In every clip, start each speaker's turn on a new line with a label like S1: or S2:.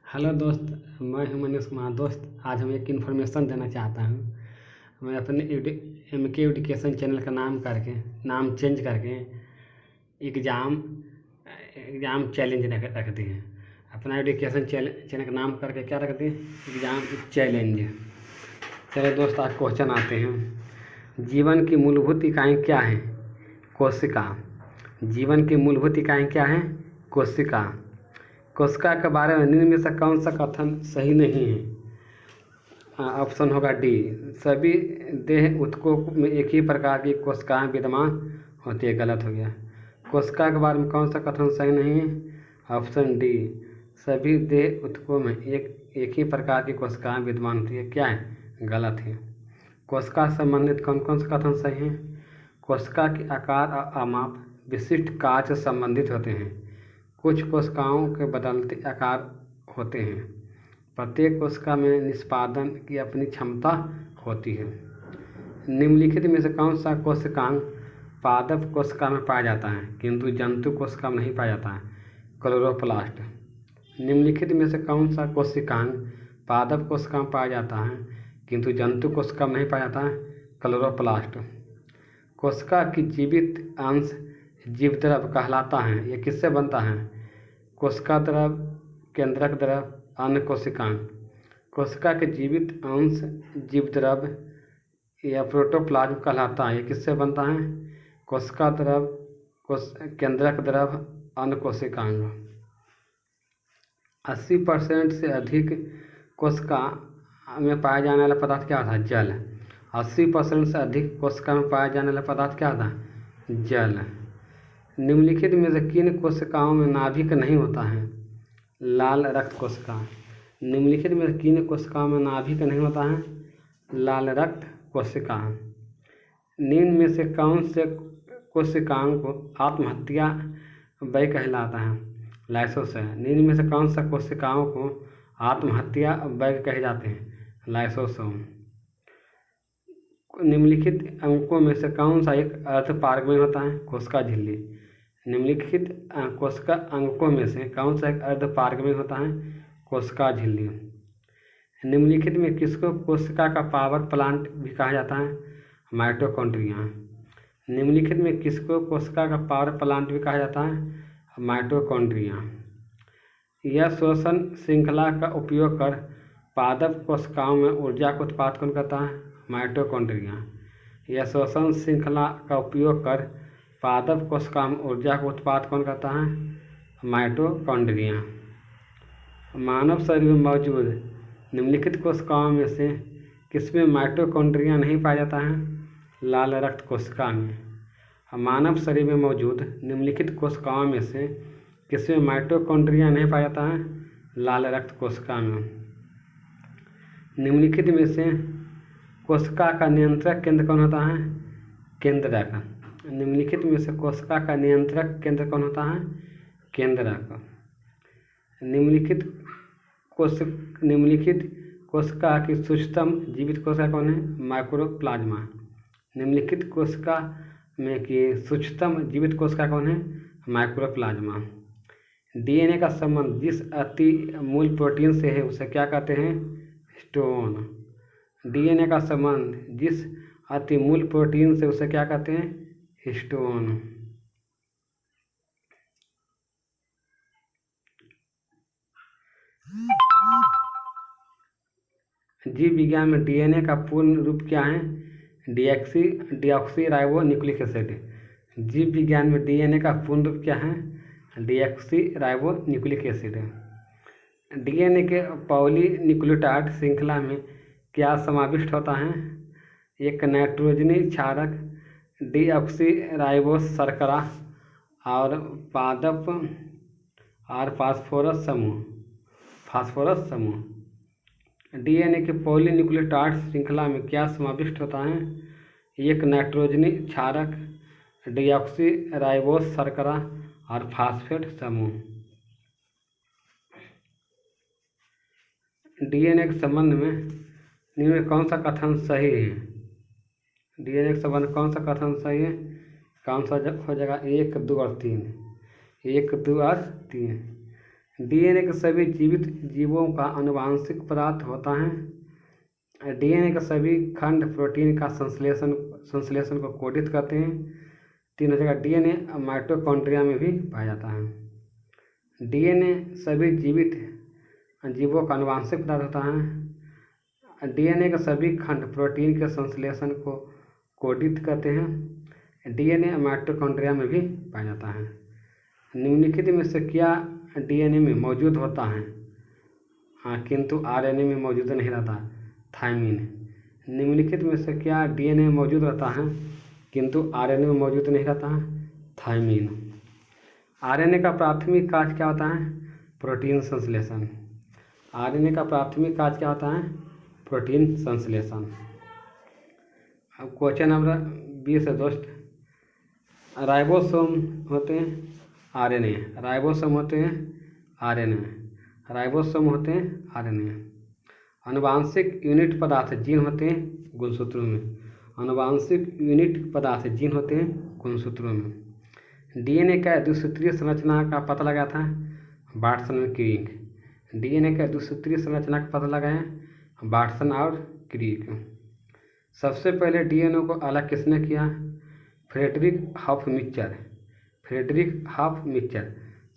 S1: Hello दोस्त। मैं हूं मनीष कुमार। दोस्त, आज हम एक इन्फॉर्मेशन देना चाहता हूं। मैं अपने MK एजुकेशन चैनल का नाम चेंज करके एग्ज़ाम एग्ज़ाम चैलेंज रख दिए हैं। अपना एजुकेशन चैनल का नाम करके क्या रख दिए? Exam challenge. चलो दोस्त, आज क्वेश्चन आते हैं। जीवन की मूलभूत इकाई क्या है? कोशिका। जीवन की मूलभूत इकाई क्या है? कोशिका। कोशिका के बारे में निम्न में से कौन सा कथन सही नहीं है? ऑप्शन होगा डी, सभी देह ऊतकों में एक ही प्रकार की कोशिकाएं विद्यमान होती है। गलत हो गया। कोशिका के बारे में कौन सा कथन सही नहीं है? ऑप्शन डी, सभी देह ऊतकों में एक ही प्रकार की कोशिकाएं विद्यमान होती है। क्या है? गलत है। कोशिका से संबंधित कौन कौन से कथन सही हैं? कोशिका के आकार और आमाप विशिष्ट कार्य से संबंधित होते हैं। कुछ कोशिकाओं के बदलते आकार होते हैं। प्रत्येक कोशिका में निष्पादन की अपनी क्षमता होती है। निम्नलिखित में से कौन सा कोशिकांग पादप कोशिका में पाया जाता है किंतु जंतु कोशिका में नहीं पाया जाता है? क्लोरोप्लास्ट। निम्नलिखित में से कौन सा कोशिकांग पादप कोशिका में पाया जाता है किंतु जंतु कोशिका में नहीं पाया जाता है? क्लोरोप्लास्ट। कोशिका की जीवित अंश जीवद्रव कहलाता है। यह किससे बनता है? कोशिका द्रव, केंद्रक द्रव, अन्य कोशिकांग। कोशिका के जीवित अंश जीवद्रव या प्रोटोप्लाज्म कहलाता है। यह किससे बनता है? कोशिका द्रव, केंद्रक द्रव, अन्य कोशिकांग। 80% से अधिक कोशिका में पाया जाने वाला पदार्थ क्या था? जल। 80% से अधिक कोशिका में पाया जाने वाला पदार्थ क्या था? जल। निम्नलिखित में से किन कोशिकाओं में नाभिक नहीं होता है? लाल रक्त कोशिका। निम्नलिखित में किन कोशिकाओं में नाभिक नहीं होता है? लाल रक्त कोशिका। निम्न में से कौन से कोशिकाओं को आत्महत्या व्यय कहलाता है? लाइसोसोम। निम्न में से कौन सा कोशिकाओं को आत्महत्या व्यय कहे जाते हैं? लाइसोसोम। निम्नलिखित अंकों में से कौन सा एक अर्धपारगम्य होता है? कोशिका झिल्ली। निम्नलिखित कोशिका अंकों में से कौन सा एक अर्धपारगम्य होता है? कोशिका झिल्ली। निम्नलिखित में किसको कोशिका का पावर प्लांट भी कहा जाता है? माइटोकॉन्ड्रिया। निम्नलिखित में किसको कोशिका का पावर प्लांट भी कहा जाता है? माइटोकॉन्ड्रिया। यह श्वसन श्रृंखला का उपयोग कर पादप कोशिकाओं में ऊर्जा का उत्पादन कौन करता है? माइटोकॉन्ड्रिया। यह श्वसन श्रृंखला का उपयोग कर पादप कोशिका में ऊर्जा का उत्पादन कौन करता है? माइटोकॉन्ड्रिया। मानव शरीर में मौजूद निम्नलिखित कोशिकाओं में से किसमें माइटोकॉन्ड्रिया नहीं पाया जाता है? लाल रक्त कोशिका में। मानव शरीर में मौजूद निम्नलिखित कोशिकाओं में से किसमें माइटोकॉन्ड्रिया नहीं पाया जाता है? लाल रक्त कोशिका में। निम्नलिखित में से कोशिका का नियंत्रक केंद्र कौन होता है? केंद्रक। निम्नलिखित में से कोशिका का नियंत्रक केंद्र कौन होता है? केंद्रक। निम्नलिखित कोशिका की सूक्ष्मतम जीवित कोशिका कौन है? माइक्रोप्लाज्मा। निम्नलिखित कोशिका में की सूक्ष्मतम जीवित कोशिका कौन है? माइक्रोप्लाज्मा। DNA का संबंध जिस अति मूल प्रोटीन से है उसे क्या कहते हैं? हिस्टोन। DNA का संबंध जिस अति मूल प्रोटीन से उसे क्या कहते हैं? हिस्टोन। जीव विज्ञान में DNA का पूर्ण रूप क्या है? Deoxy ribo nucleic acid. जीव विज्ञान में DNA का पूर्ण रूप क्या है? Deoxy ribo nucleic acid. DNA के पॉलीन्यूक्लियोटाइड श्रृंखला में क्या समाविष्ट होता है? एक नाइट्रोजनी क्षारक, डीऑक्सी राइबोस शर्करा और पादप और फास्फोरस समूह। DNA के पॉलीन्यूक्लियोटाइड श्रृंखला में क्या समाविष्ट होता है? एक नाइट्रोजनी क्षारक, डीऑक्सी राइबोस शर्करा और फास्फेट समूह। DNA के संबंध में निम्न में कौन सा कथन सही है? DNA के संबंध कौन सा कथन सही है? कौन सा हो जाएगा? 1, 2 और 3। 1, 2 और 3। डीएनए के सभी जीवित जीवों का आनुवंशिक पदार्थ होता है। डीएनए के सभी खंड प्रोटीन का संश्लेषण को कोडित करते हैं। 3 हो जाएगा, डीएनए माइटोकॉन्ड्रिया में भी पाया जाता है। डीएनए सभी जीवित जीवों का आनुवंशिक पदार्थ होता है। डीएनए के सभी खंड प्रोटीन के संश्लेषण को कोडित करते हैं। डीएनए माइटोकॉन्ड्रिया में भी पाया जाता है। निम्नलिखित में से क्या डीएनए में मौजूद होता है किंतु आरएनए में मौजूद नहीं रहता? थायमिन। निम्नलिखित में से क्या डीएनए में मौजूद रहता है किंतु आरएनए में मौजूद नहीं रहता है? थायमिन। आरएनए का प्राथमिक कार्य क्या होता है? प्रोटीन संश्लेषण। आरएनए का प्राथमिक कार्य क्या होता है? प्रोटीन संश्लेषण। अब क्वेश्चन नंबर 20 है दोस्त, राइबोसोम होते हैं आरएनए, राइबोसोम होते हैं आरएनए, राइबोसोम होते हैं आरएनए। आनुवांशिक यूनिट पदार्थ जीन होते हैं गुणसूत्रों में। आनुवांशिक यूनिट पदार्थ जीन होते हैं गुणसूत्रों में। डीएनए का द्विसूत्रीय संरचना का पता लगाया था वाटसन और क्रिक। डीएनए का द्विसूत्रीय संरचना का पता लगाए वाटसन और क्रिक। सबसे पहले डीएनए को अलग किसने किया? फ्रेडरिक हफमिचर। फ्रेडरिक हफमिचर।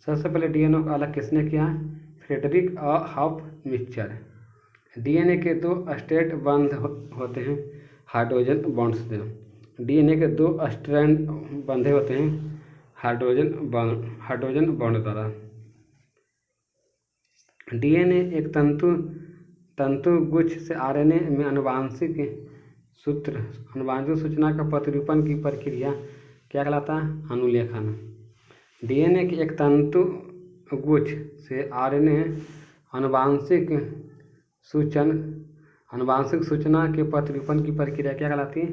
S1: सबसे पहले डीएनए को अलग किसने किया? फ्रेडरिक हफमिचर। डीएनए के 2 स्ट्रेट बंध होते हैं हाइड्रोजन बॉन्ड से। डीएनए के 2 स्ट्रैंड बंधे होते हैं हाइड्रोजन बॉन्ड द्वारा। डीएनए एक तंतु गुच्छ से आरएनए में आनुवांशिक सूचना का प्रतिरूपण की प्रक्रिया क्या कहलाता है? अनुलेखन। डीएनए के एक तंतु गुच्छ से आरएनए आनुवांशिक सूचना के प्रतिरूपण की प्रक्रिया क्या कहलाती है?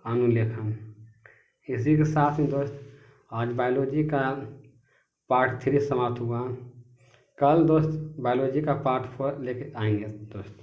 S1: अनुलेखन। इसी के साथ में दोस्त आज बायोलॉजी का पार्ट 3 समाप्त हुआ। कल दोस्त बायोलॉजी का पार्ट 4 लेके आएंगे दोस्त।